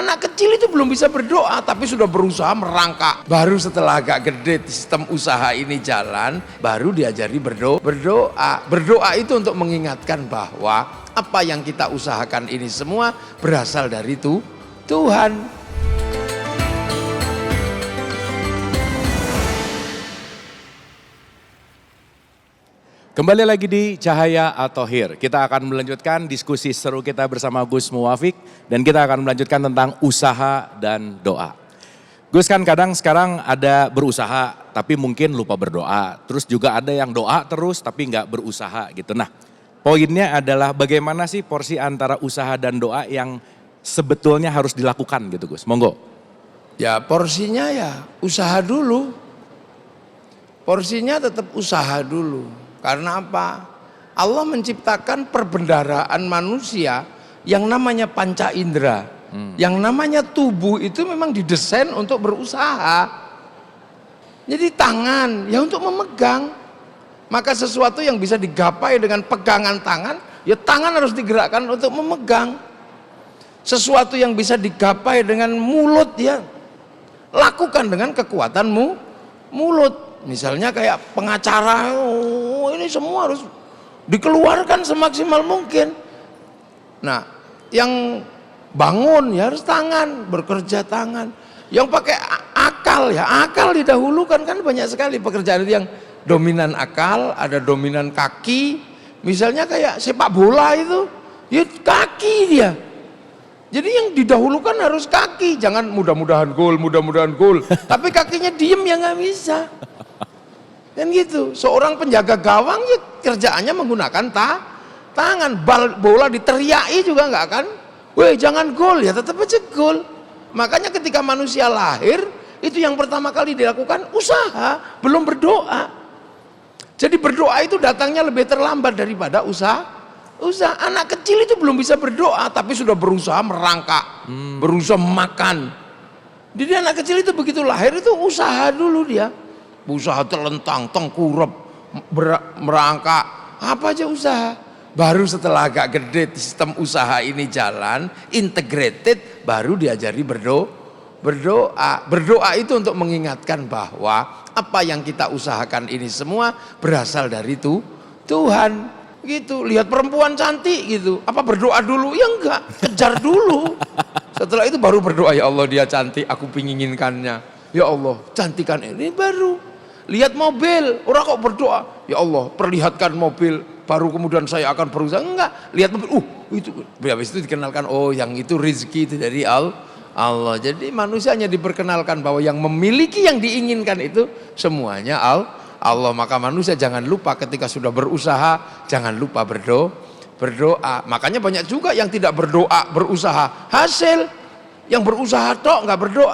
Anak kecil itu belum bisa berdoa tapi sudah berusaha merangkak. Baru setelah agak gede sistem usaha ini jalan, baru diajari berdoa. Berdoa itu untuk mengingatkan bahwa apa yang kita usahakan ini semua berasal dari Tuhan. Kembali lagi di Cahaya At-Thohir. Kita akan melanjutkan diskusi seru kita bersama Gus Muwafiq. Dan kita akan melanjutkan tentang usaha dan doa. Gus, kan kadang sekarang ada berusaha tapi mungkin lupa berdoa. Terus juga ada yang doa terus tapi nggak berusaha gitu. Nah, poinnya adalah bagaimana sih porsi antara usaha dan doa yang sebetulnya harus dilakukan gitu Gus. Monggo. Ya porsinya ya usaha dulu. Porsinya tetap usaha dulu. Karena apa? Allah menciptakan perbendaharaan manusia yang namanya panca indera. Yang namanya tubuh itu memang didesain untuk berusaha. Jadi tangan ya untuk memegang. Maka sesuatu yang bisa digapai dengan pegangan tangan, ya tangan harus digerakkan untuk memegang. Sesuatu yang bisa digapai dengan mulut, ya lakukan dengan kekuatanmu mulut. Misalnya kayak pengacara, ini semua harus dikeluarkan semaksimal mungkin. Nah, yang bangun ya harus tangan, bekerja tangan. Yang pakai akal ya akal didahulukan, kan banyak sekali pekerjaan yang dominan akal, ada dominan kaki. Misalnya kayak sepak bola itu, ya kaki dia. Jadi yang didahulukan harus kaki, jangan mudah-mudahan gol, tapi kakinya diem ya nggak bisa. Kan gitu, seorang penjaga gawang ya kerjaannya menggunakan tangan. Bola diteriaki juga nggak akan, weh jangan gol, ya tetap aja gol. Makanya ketika manusia lahir, itu yang pertama kali dilakukan usaha, belum berdoa. Jadi berdoa itu datangnya lebih terlambat daripada usaha. Anak kecil itu belum bisa berdoa tapi sudah berusaha merangkak, berusaha makan. Jadi anak kecil itu begitu lahir itu usaha dulu dia. Usaha telentang, tengkurap, merangkak, apa aja usaha. Baru setelah agak gede sistem usaha ini jalan, integrated, baru diajari berdoa. Berdoa itu untuk mengingatkan bahwa apa yang kita usahakan ini semua berasal dari Tuhan. Gitu, lihat perempuan cantik gitu, apa berdoa dulu? Ya enggak, kejar dulu. Setelah itu baru berdoa, ya Allah dia cantik, aku pinginkannya. Ya Allah, cantikan ini baru. Lihat mobil, orang kok berdoa, ya Allah perlihatkan mobil, baru kemudian saya akan berusaha. Enggak, lihat mobil, itu habis itu dikenalkan, oh yang itu rezeki itu dari Allah. Jadi manusianya diperkenalkan bahwa yang memiliki yang diinginkan itu semuanya Allah. Maka manusia jangan lupa ketika sudah berusaha, jangan lupa berdoa. Makanya banyak juga yang tidak berdoa, berusaha hasil. Yang berusaha tok nggak berdoa,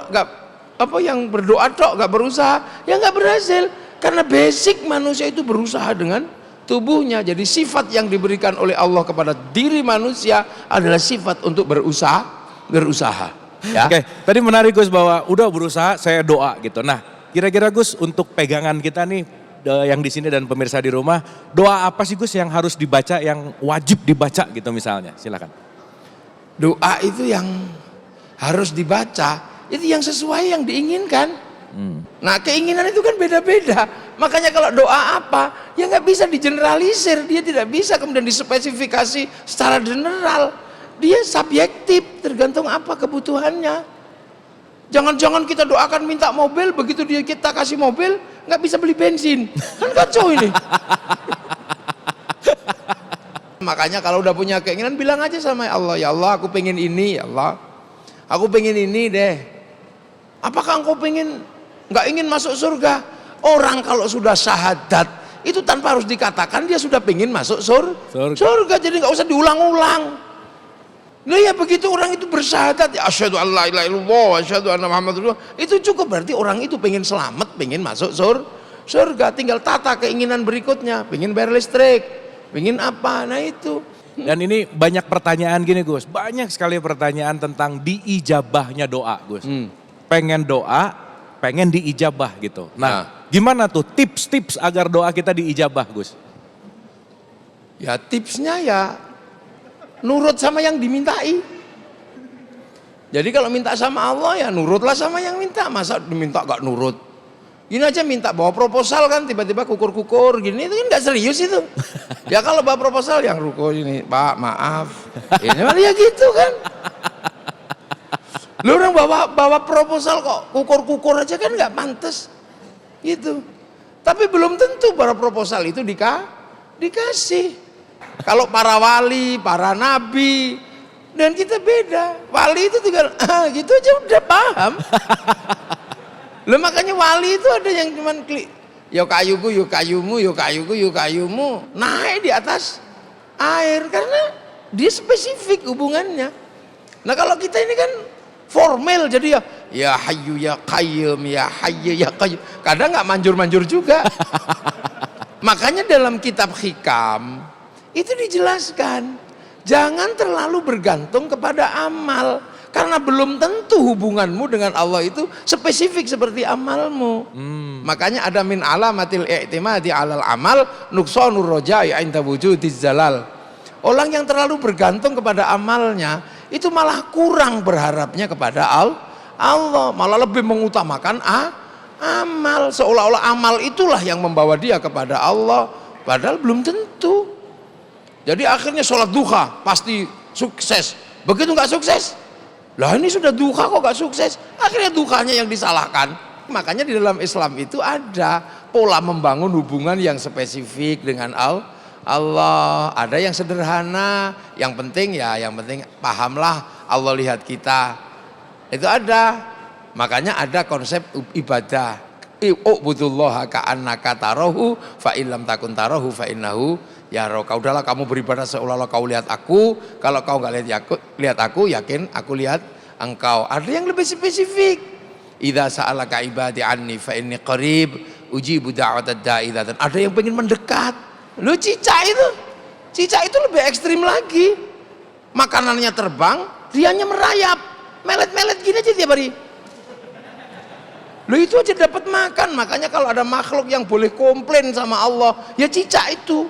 yang berdoa tok nggak berusaha, ya nggak berhasil. Karena basic manusia itu berusaha dengan tubuhnya. Jadi sifat yang diberikan oleh Allah kepada diri manusia adalah sifat untuk berusaha. Ya. Oke, tadi menarik Gus bahwa udah berusaha saya doa gitu. Nah, kira-kira Gus untuk pegangan kita nih yang di sini dan pemirsa di rumah, doa apa sih Gus yang harus dibaca, yang wajib dibaca gitu misalnya? Silakan. Doa itu yang harus dibaca. Itu yang sesuai yang diinginkan. Nah keinginan itu kan beda-beda. Makanya kalau doa apa, ya nggak bisa digeneralisir. Dia tidak bisa kemudian dispesifikasi secara general. Dia subjektif, tergantung apa kebutuhannya. Jangan-jangan kita doakan minta mobil, begitu kita kasih mobil, nggak bisa beli bensin. Kan kacau ini. Makanya kalau udah punya keinginan, bilang aja sama Allah, ya Allah aku pengen ini, ya Allah. Aku pengen ini deh. Apakah engkau nggak ingin masuk surga? Orang kalau sudah syahadat itu tanpa harus dikatakan dia sudah pengen masuk surga. Jadi nggak usah diulang-ulang. Nah ya begitu orang itu bersyahadat, ya asyhadu an la ilaha illallah wa asyhadu anna muhammadar rasulullah, itu cukup, berarti orang itu pengen selamat, pengen masuk surga. Tinggal tata keinginan berikutnya, pengen bayar listrik, pengen apa, nah itu. Dan ini banyak pertanyaan gini Gus, banyak sekali pertanyaan tentang diijabahnya doa Gus. Pengen doa, pengen diijabah gitu. Nah, gimana tuh tips-tips agar doa kita diijabah Gus? Ya tipsnya ya nurut sama yang dimintai. Jadi kalau minta sama Allah ya nurutlah sama yang minta. Masa diminta gak nurut? Gini aja minta bawa proposal kan tiba-tiba kukur-kukur gini, itu kan gak serius itu. Ya kalau bawa proposal yang ruko ini, Pak maaf. Ini malah ya gitu kan. Lu orang bawa proposal kok kukur-kukur aja kan gak pantas. Gitu. Tapi belum tentu para proposal itu dikasih. Kalau para wali, para nabi, dan kita beda. Wali itu tinggal gitu aja udah paham. Loh makanya wali itu ada yang cuman klik, yo kayuku, yo kayumu, yo kayuku, yo kayumu, naik di atas air karena dia spesifik hubungannya. Nah kalau kita ini kan formal jadi ya hayyu ya qayyum, ya hayyu ya qayyum. Kadang nggak manjur-manjur juga. Makanya dalam kitab Hikam itu dijelaskan, jangan terlalu bergantung kepada amal. Karena belum tentu hubunganmu dengan Allah itu spesifik seperti amalmu. Makanya ada min alamatil i'timadi alal amal nuqsanur roja'i inda wujudiz zalal. Orang yang terlalu bergantung kepada amalnya itu malah kurang berharapnya kepada Allah, malah lebih mengutamakan amal, seolah-olah amal itulah yang membawa dia kepada Allah, padahal belum tentu. Jadi akhirnya sholat duha pasti sukses, begitu nggak sukses, lah ini sudah duha kok gak sukses, akhirnya duhanya yang disalahkan. Makanya di dalam Islam itu ada pola membangun hubungan yang spesifik dengan Allah. Ada yang sederhana, yang penting pahamlah Allah lihat kita. Itu ada. Makanya ada konsep ibadah. U'budullaha ka'annaka tarahu fa illam takun tarahu fa innahu yaraka. Udahlah kamu beribadah seolah-olah kau lihat aku. Kalau kau nggak lihat aku, yakin aku lihat engkau. Ada yang lebih spesifik. Idza sa'alaka ibadi anni fa inni qarib ujibu da'watad da'i idzan. Ada yang pengen mendekat. Lu cicak itu lebih ekstrim lagi. Makanannya terbang, dianya merayap, melet-melet gini aja tiap hari. Lu itu aja dapat makan. Makanya kalau ada makhluk yang boleh komplain sama Allah, ya cicak itu.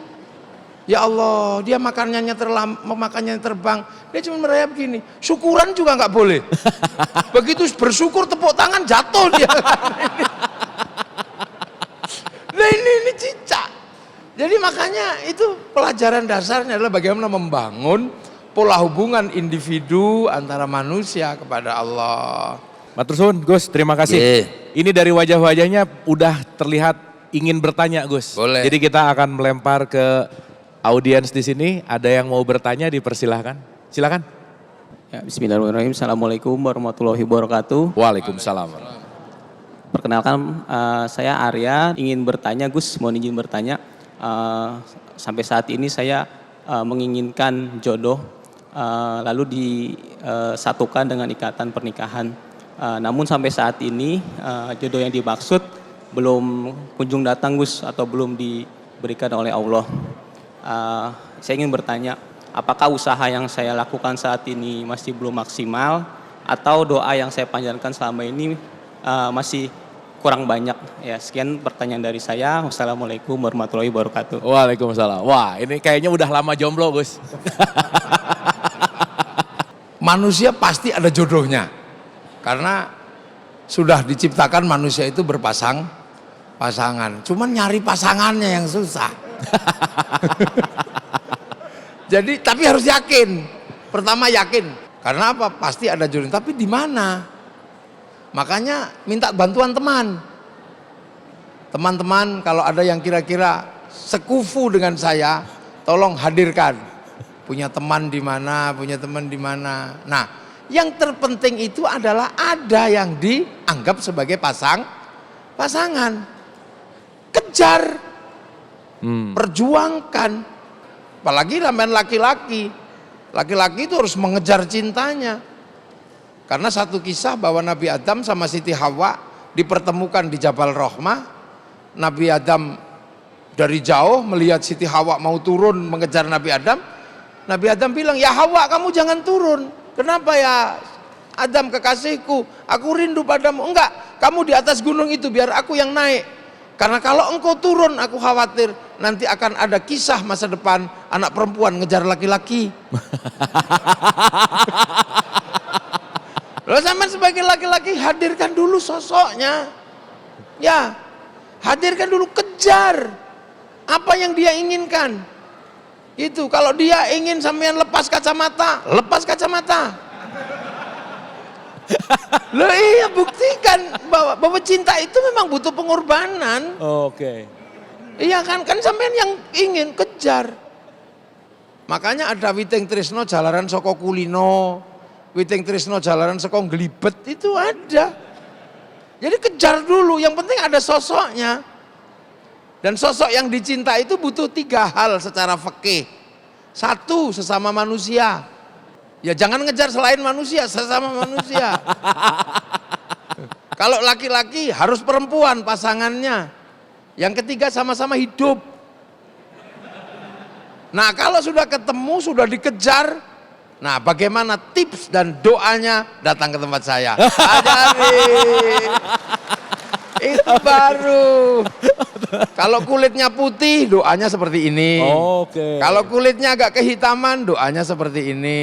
Ya Allah, dia makanannya terbang, dia cuma merayap gini. Syukuran juga nggak boleh. Begitu bersyukur tepuk tangan jatuh dia. Nah ini cicak. Jadi makanya itu pelajaran dasarnya adalah bagaimana membangun pola hubungan individu antara manusia kepada Allah. Matur suwun Gus, terima kasih. Ini dari wajah-wajahnya udah terlihat ingin bertanya Gus. Boleh. Jadi kita akan melempar ke audiens di sini. Ada yang mau bertanya, dipersilahkan. Silakan. Ya, Bismillahirrahmanirrahim. Assalamualaikum warahmatullahi wabarakatuh. Waalaikumsalam. Perkenalkan, saya Arya, ingin bertanya Gus, mohon izin bertanya. Sampai saat ini saya menginginkan jodoh, lalu disatukan dengan ikatan pernikahan. Namun sampai saat ini jodoh yang dimaksud belum kunjung datang Gus, atau belum diberikan oleh Allah. Saya ingin bertanya, apakah usaha yang saya lakukan saat ini masih belum maksimal, atau doa yang saya panjatkan selama ini masih kurang banyak? Ya, sekian pertanyaan dari saya. Wassalamualaikum warahmatullahi wabarakatuh. Waalaikumsalam. Wah, ini kayaknya udah lama jomblo Gus. Manusia pasti ada jodohnya. Karena sudah diciptakan manusia itu pasangan. Cuman nyari pasangannya yang susah. Jadi tapi harus yakin. Pertama yakin. Karena apa? Pasti ada jodoh. Tapi di mana? Makanya minta bantuan teman. Teman-teman kalau ada yang kira-kira sekufu dengan saya, tolong hadirkan. Punya teman di mana? Punya teman di mana? Nah, yang terpenting itu adalah ada yang dianggap sebagai pasangan. Kejar, perjuangkan. Apalagi namanya laki-laki. Laki-laki itu harus mengejar cintanya. Karena satu kisah bahwa Nabi Adam sama Siti Hawa dipertemukan di Jabal Rahmah. Nabi Adam dari jauh melihat Siti Hawa mau turun mengejar Nabi Adam. Nabi Adam bilang, ya Hawa kamu jangan turun. Kenapa ya Adam kekasihku, aku rindu padamu. Enggak, kamu di atas gunung itu biar aku yang naik. Karena kalau engkau turun aku khawatir nanti akan ada kisah masa depan anak perempuan ngejar laki-laki. Lo sampean sebagai laki-laki hadirkan dulu sosoknya. Ya, hadirkan dulu, kejar apa yang dia inginkan. Itu kalau dia ingin sampean lepas kacamata, lepas kacamata. Loh iya, buktikan bahwa cinta itu memang butuh pengorbanan. Oke. Iya kan sampean yang ingin, kejar. Makanya ada Witing Tresno jalaran saka kulino, Witing Tresno jalaran saka glibet, itu ada. Jadi kejar dulu, yang penting ada sosoknya. Dan sosok yang dicinta itu butuh 3 hal secara fikih. 1, sesama manusia. Ya jangan ngejar selain manusia, sesama manusia. Kalau laki-laki harus perempuan pasangannya. Yang ketiga sama-sama hidup. Nah kalau sudah ketemu, sudah dikejar, nah bagaimana tips dan doanya, datang ke tempat saya. Ajari. Itu baru. Kalau kulitnya putih, doanya seperti ini. Oke. Kalau kulitnya agak kehitaman, doanya seperti ini.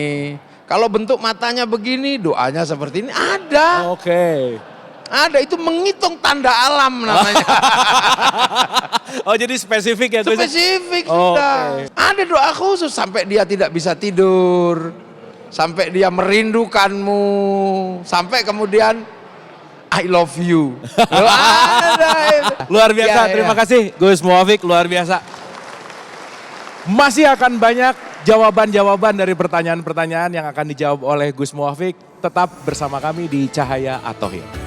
Kalau bentuk matanya begini, doanya seperti ini. Ada. Oke. Ada, itu menghitung tanda alam namanya. Oh jadi spesifik ya Gus? Spesifik Oke. sudah. Ada doa khusus sampai dia tidak bisa tidur. Sampai dia merindukanmu. Sampai kemudian I love you. Loh, ada itu. Luar biasa, Ya, ya. terima kasih Gus Muwafiq, luar biasa. Masih akan banyak jawaban-jawaban dari pertanyaan-pertanyaan yang akan dijawab oleh Gus Muwafiq. Tetap bersama kami di Cahaya at-Tauhid.